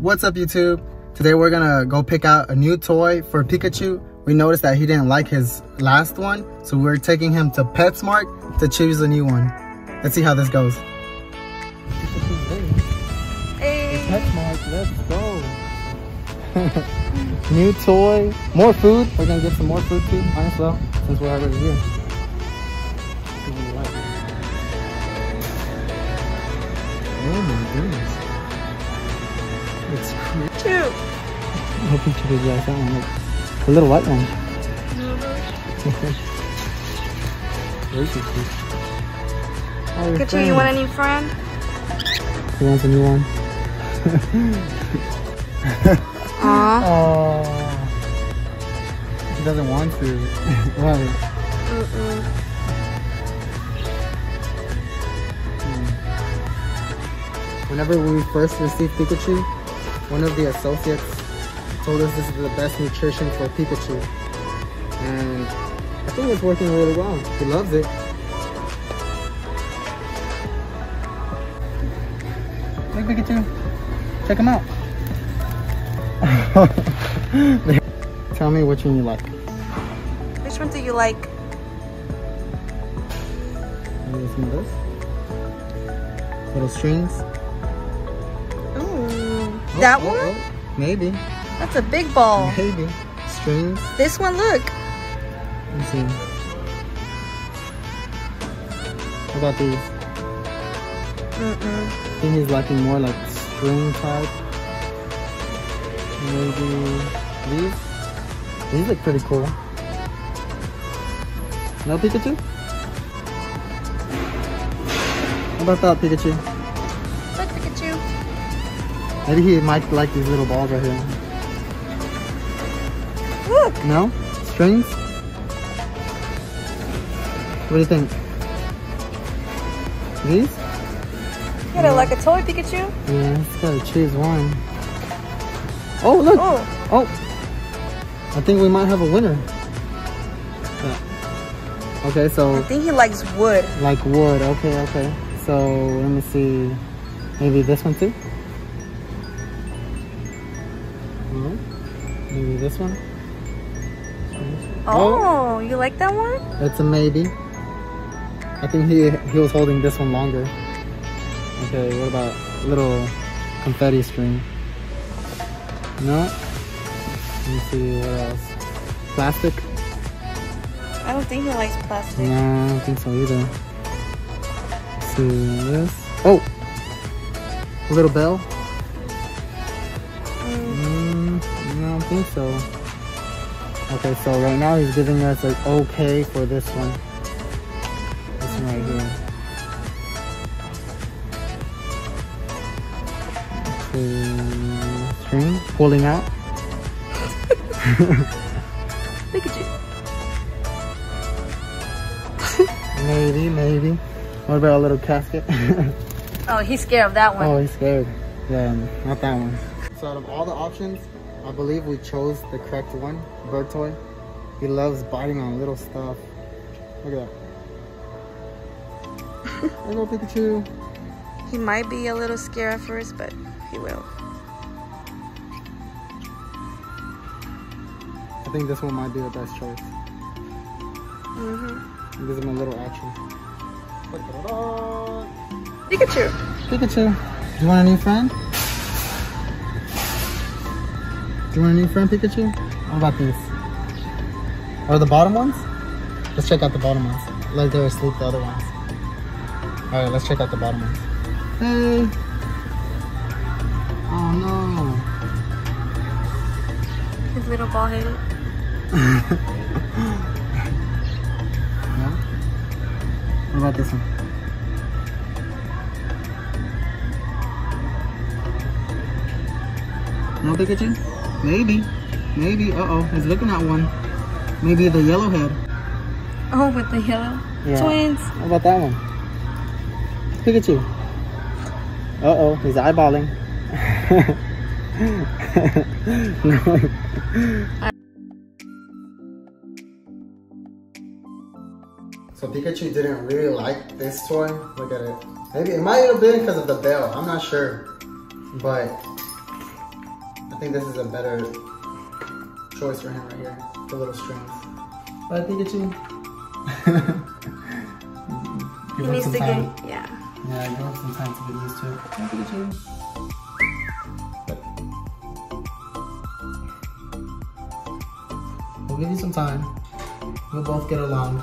What's up, YouTube? Today we're gonna go pick out a new toy for Pikachu. We noticed that he didn't like his last one, so we're taking him to PetSmart to choose a new one. Let's see how this goes. Hey. PetSmart, let's go. New toy, more food. We're gonna get some more food too, might as well, since we're already here. Oh my goodness. It's cute. I hope you could like that one. Look. The little white one. Pikachu, you want a new friend? He wants a new one. Aww. Oh. He doesn't want to. Right. Whenever we first received Pikachu, one of the associates told us this is the best nutrition for Pikachu. And I think it's working really well. He loves it. Look, Pikachu. Check him out. Tell me which one you like. Which one do you like? Maybe some of those. Little strings. Ooh, that one? Oh. Maybe. That's a big ball. Maybe. Strings. This one, look. Let me see. What about these? I think he's liking more like string type. Maybe these. These look pretty cool. No, Pikachu? How about that, Pikachu? Look, Pikachu. Maybe he might like these little balls right here. Look. No? Strings? What do you think? These? You got it like a toy, Pikachu? Yeah, just gotta choose one. Oh, look! Oh! I think we might have a winner. Yeah. Okay, so... I think he likes wood. Like wood, okay. So, let me see. Maybe this one too? No? Maybe this one? Oh, you like that one? It's a maybe. I think he was holding this one longer. Okay, what about little confetti string? No? Let me see what else. Plastic? I don't think he likes plastic. No, I don't think so either. Let's see this. Oh! A little bell? I don't think so. Okay, so right now he's giving us like okay for this one. This one right here. String pulling out. Pikachu. Maybe. What about a little casket? Oh, he's scared of that one. Oh, he's scared. Yeah, not that one. So out of all the options, I believe we chose the correct one, bird toy. He loves biting on little stuff. Look at that. There you go, Pikachu. He might be a little scared at first, but he will. I think this one might be the best choice. Gives him a little action. Pikachu. Pikachu, do you want a new friend? Do you want a new friend, Pikachu? What about these? Or the bottom ones? Let's check out the bottom ones. Like they're asleep, the other ones. Alright, let's check out the bottom ones. Hey! Oh no! His little ball headed. No? What about this one? No, Pikachu? Maybe. Uh-oh, he's looking at one. Maybe the yellow head. Oh, with the yellow? Yeah. Twins. How about that one? Pikachu. Uh-oh, he's eyeballing. No. So Pikachu didn't really like this toy. Look at it. Maybe it might have been because of the bell. I'm not sure. But think this is a better choice for him right here. The little strings. But I think it's you. He needs to get, yeah. Yeah, give him some time to get used to it. I think it's you. We'll give you some time. We'll both get along.